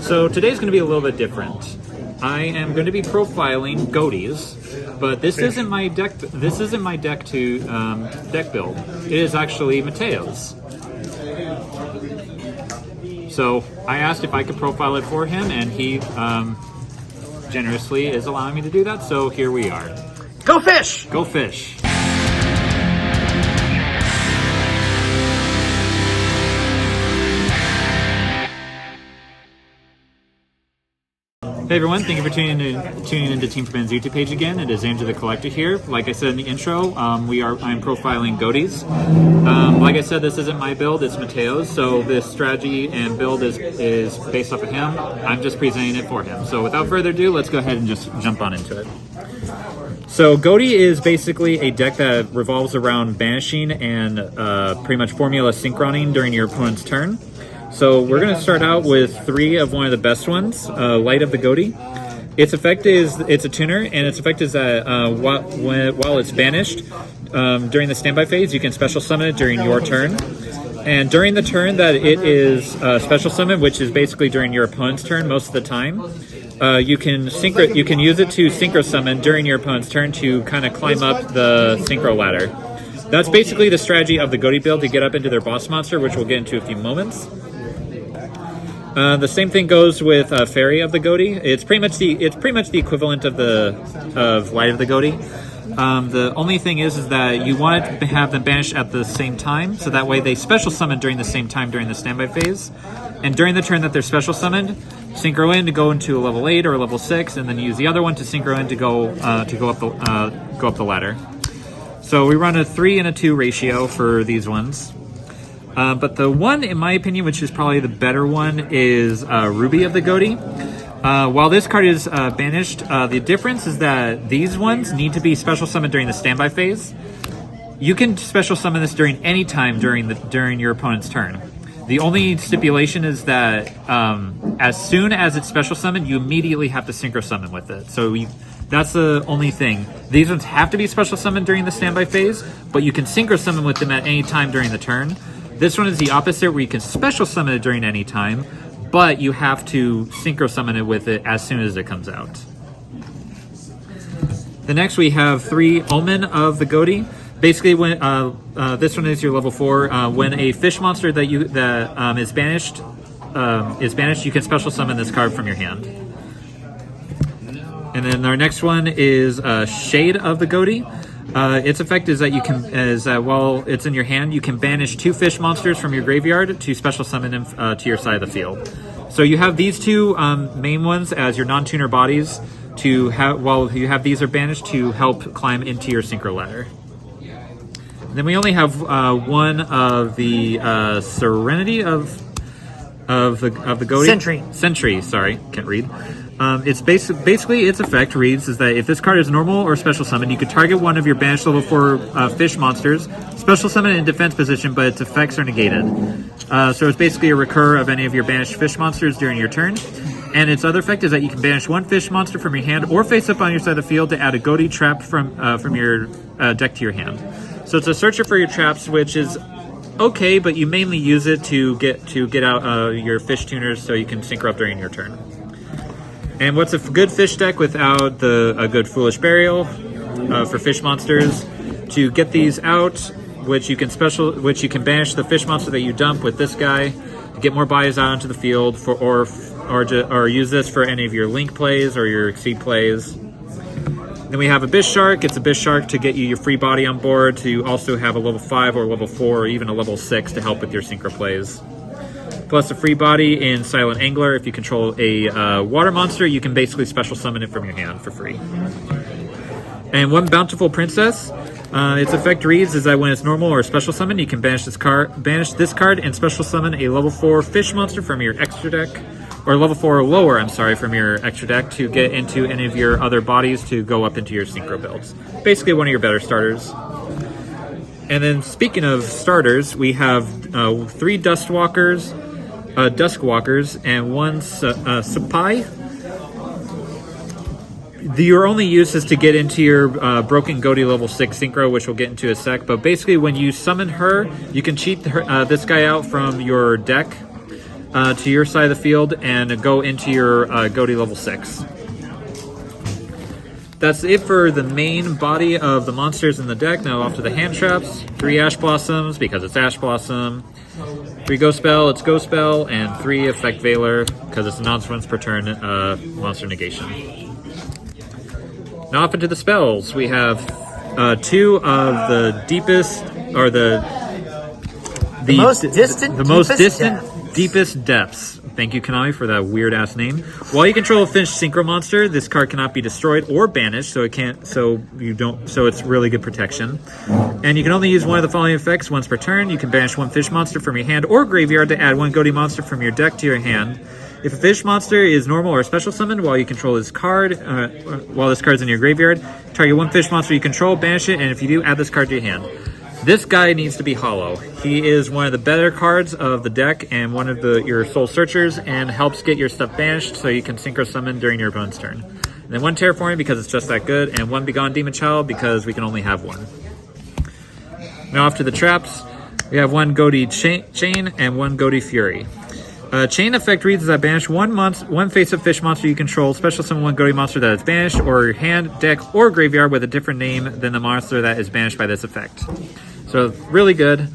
So today's going to be a little bit different. I am going to be profiling Ghotis, but this isn't my deck. This isn't my deck to deck build. It is actually Mateo's. So I asked if I could profile it for him, and he generously is allowing me to do that. So here we are. Go fish! Go fish! Hey everyone, thank you for tuning into Team for Men's YouTube page again. It is Andrew the Collector here. Like I said in the intro, I'm profiling Ghotis. Like I said, this isn't my build, it's Mateo's, so this strategy and build is based off of him. I'm just presenting it for him. So without further ado, let's go ahead and just jump on into it. So Ghoti is basically a deck that revolves around banishing and pretty much formula synchroning during your opponent's turn. So we're going to start out with 3 of one of the best ones, Light of the Ghoti. Its effect is, it's a tuner, and its effect is that while it's banished during the standby phase, you can special summon it during your turn. And during the turn that it is special summon, which is basically during your opponent's turn most of the time, you can use it to synchro summon during your opponent's turn to kind of climb up the synchro ladder. That's basically the strategy of the Ghoti build to get up into their boss monster, which we'll get into in a few moments. The same thing goes with Fairy of the Ghoti. It's pretty much the equivalent of Light of the Ghoti. The only thing is that you want to have them banished at the same time, so that way they special summon during the same time during the standby phase. And during the turn that they're special summoned, synchro in to go into a level 8 or a level 6, and then use the other one to synchro in to go up the ladder. So we run a 3 and a 2 ratio for these ones. But the one, in my opinion, which is probably the better one, is Ruby of the Ghoti. While this card is banished, the difference is that these ones need to be special summoned during the standby phase. You can special summon this during any time during your opponent's turn. The only stipulation is that as soon as it's special summoned, you immediately have to synchro summon with it. So that's the only thing. These ones have to be special summoned during the standby phase, but you can synchro summon with them at any time during the turn. This one is the opposite, where you can special summon it during any time, but you have to synchro summon it with it as soon as it comes out. The next we have 3 Omen of the Ghoti. Basically, when this one is your level 4. When a fish monster that is banished, you can special summon this card from your hand. And then our next one is Shade of the Ghoti. Its effect is that while it's in your hand, you can banish 2 fish monsters from your graveyard to special summon them to your side of the field. So you have these 2 main ones as your non-tuner bodies while you have these are banished to help climb into your synchro ladder. Then we only have one of the Serenity of the Ghoti. Sentry. Sorry, can't read. It's basically its effect reads is that if this card is normal or special summon, you could target one of your banished level 4 fish monsters, special summon it in defense position, but its effects are negated. So it's basically a recur of any of your banished fish monsters during your turn. And its other effect is that you can banish 1 fish monster from your hand or face up on your side of the field to add a Ghoti trap from your deck to your hand. So it's a searcher for your traps, which is okay, but you mainly use it to get out your fish tuners so you can synchro up during your turn. And what's a good fish deck without a good Foolish Burial for fish monsters? To get these out, which you can banish the fish monster that you dump with this guy, get more bodies out onto the field or use this for any of your link plays or your exceed plays. Then we have Abyss Shark. It's Abyss Shark to get you your free body on board, to also have a level 5 or level 4 or even a level 6 to help with your synchro plays. Plus a free body in Silent Angler. If you control a water monster, you can basically special summon it from your hand for free. And 1 Bountiful Princess. Its effect reads is that when it's normal or special summon, you can banish this card and special summon a level 4 fish monster from your extra deck, or level 4 or lower, from your extra deck to get into any of your other bodies to go up into your synchro builds. Basically one of your better starters. And then speaking of starters, we have 3 Duskwalkers, and 1 Sapai. Your only use is to get into your Broken Ghoti level 6 synchro, which we'll get into in a sec. But basically, when you summon her, you can cheat this guy out from your deck to your side of the field and go into your Ghoti level 6. That's it for the main body of the monsters in the deck. Now off to the hand traps. 3 Ash Blossoms, because it's Ash Blossom. 3 Ghost Spell, it's Ghost Spell. And 3 Effect Veiler, because it's a once per turn monster negation. Now off into the spells. We have 2 of the deepest, or the most distant, deepest depths. Thank you, Konami, for that weird-ass name. While you control a finished synchro monster, this card cannot be destroyed or banished, so it's really good protection. And you can only use one of the following effects once per turn. You can banish 1 fish monster from your hand or graveyard to add 1 Ghoti monster from your deck to your hand. If a fish monster is normal or special summoned while you control this card, while this card's in your graveyard, target 1 fish monster you control, banish it, and if you do, add this card to your hand. This guy needs to be hollow. He is one of the better cards of the deck and one of your soul searchers, and helps get your stuff banished so you can synchro summon during your opponent's turn. And then 1 Terraforming because it's just that good, and 1 Begone Demon Child because we can only have 1. Now off to the traps. We have 1 Ghoti Chain and 1 Ghoti Fury. Chain effect reads as I banish 1 face-up fish monster you control, special summon 1 Ghoti monster that is banished, or your hand, deck, or graveyard with a different name than the monster that is banished by this effect. So really good.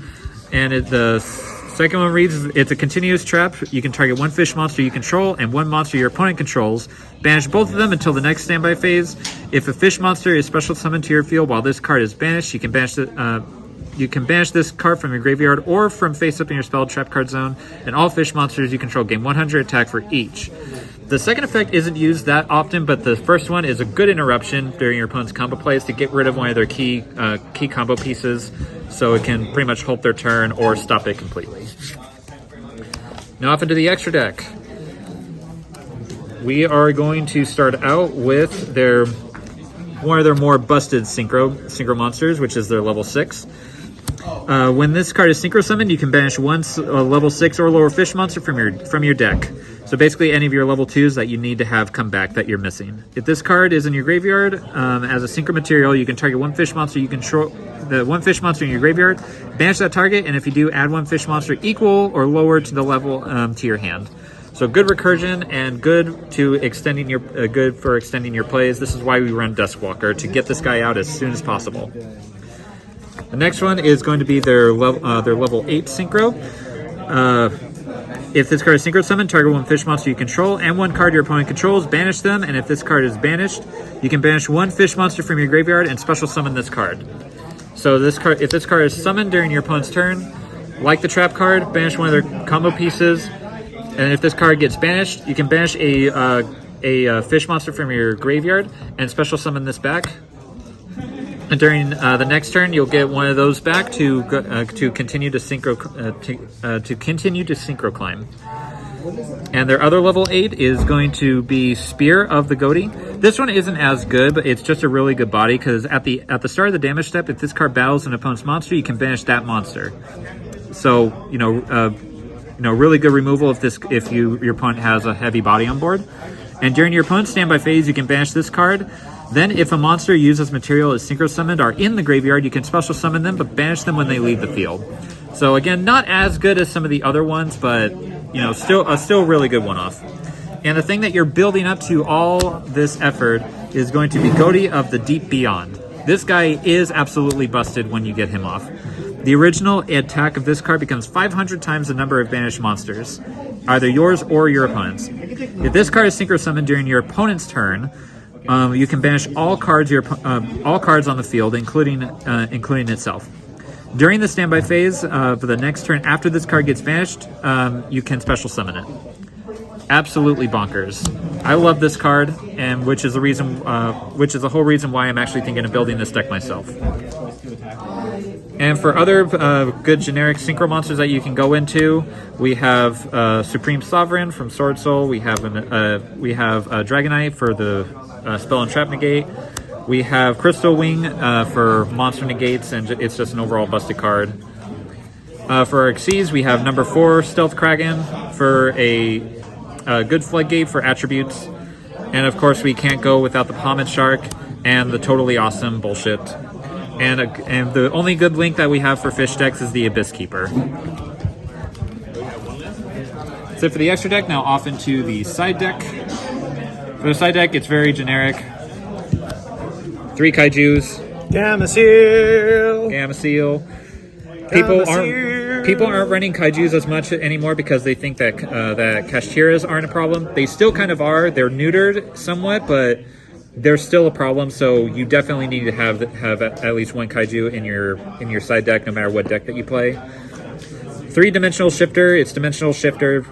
And the second one reads, it's a continuous trap. You can target 1 fish monster you control and 1 monster your opponent controls. Banish both of them until the next standby phase. If a fish monster is special summoned to your field while this card is banished, you can banish this card from your graveyard or from face up in your spell trap card zone, and all fish monsters you control gain 100 attack for each. The second effect isn't used that often, but the first one is a good interruption during your opponent's combo plays to get rid of one of their key combo pieces, so it can pretty much halt their turn or stop it completely. Now off into the extra deck. We are going to start out with one of their more busted synchro monsters, which is their level 6. When this card is synchro summoned, you can banish 1 level 6 or lower fish monster from your deck. So basically any of your level 2s that you need to have come back that you're missing. If this card is in your graveyard as a synchro material, you can target 1 fish monster you control, the 1 fish monster in your graveyard, banish that target, and if you do, add 1 fish monster equal or lower to the level to your hand. So good recursion and good for extending your plays. This is why we run Duskwalker, to get this guy out as soon as possible. The next one is going to be their level 8 synchro. If this card is synchro summoned, target 1 fish monster you control and 1 card your opponent controls, banish them, and if this card is banished, you can banish 1 fish monster from your graveyard and special summon this card. So if this card is summoned during your opponent's turn, like the trap card, banish one of their combo pieces, and if this card gets banished, you can banish a fish monster from your graveyard and special summon this back. And during the next turn, you'll get one of those back to continue to synchro climb. And their other level 8 is going to be Spear of the Ghoti. This one isn't as good, but it's just a really good body because at the start of the damage step, if this card battles an opponent's monster, you can banish that monster. So really good removal if your opponent has a heavy body on board. And during your opponent's standby phase, you can banish this card. Then if a monster used as material is synchro summoned are in the graveyard, you can special summon them, but banish them when they leave the field. So again, not as good as some of the other ones, but still a really good one-off. And the thing that you're building up to all this effort is going to be Ghoti of the Deep Beyond. This guy is absolutely busted when you get him off. The original attack of this card becomes 500 times the number of banished monsters, either yours or your opponent's. If this card is synchro summoned during your opponent's turn, you can banish all cards on the field, including itself. During the standby phase for the next turn after this card gets banished, you can special summon it. Absolutely bonkers. I love this card, and which is the whole reason why I'm actually thinking of building this deck myself. And for other good generic synchro monsters that you can go into, we have Supreme Sovereign from Sword Soul. We have Dragonite for the spell and trap negate. We have Crystal Wing for monster negates, and it's just an overall busted card. For our Xyz, we have number 4 Stealth Kraken for a good floodgate for attributes. And of course, we can't go without the Pommet Shark and the totally awesome bullshit. And the only good link that we have for fish decks is the Abyss Keeper. That's it for the extra deck. Now off into the side deck. For the side deck, it's very generic. 3 Kaijus. Gamma Seal. Gamma Seal. People aren't running Kaijus as much anymore because they think that that Kashtira's aren't a problem. They still kind of are. They're neutered somewhat, but they're still a problem. So you definitely need to have at least 1 Kaiju in your side deck, no matter what deck that you play. 3-dimensional shifter. It's dimensional shifter.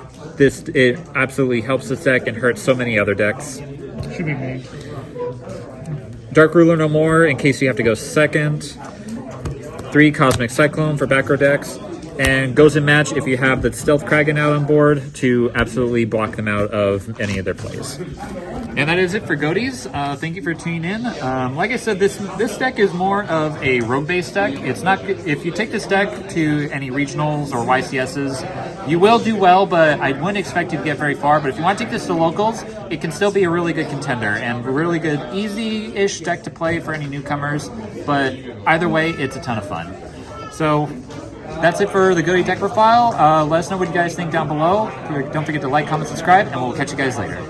It absolutely helps this deck and hurts so many other decks. Should be me. Dark Ruler no more in case you have to go second. 3 Cosmic Cyclone for back row decks. And goes in match if you have the Stealth Kraken out on board to absolutely block them out of any of their plays. And that is it for Ghoties. Thank you for tuning in. Like I said, this deck is more of a rogue-based deck. It's not. If you take this deck to any regionals or YCSs, you will do well, but I wouldn't expect you to get very far. But if you want to take this to locals, it can still be a really good contender and a really good, easy-ish deck to play for any newcomers. But either way, it's a ton of fun. So that's it for the Ghoti deck profile. Let us know what you guys think down below. Don't forget to like, comment, subscribe, and we'll catch you guys later.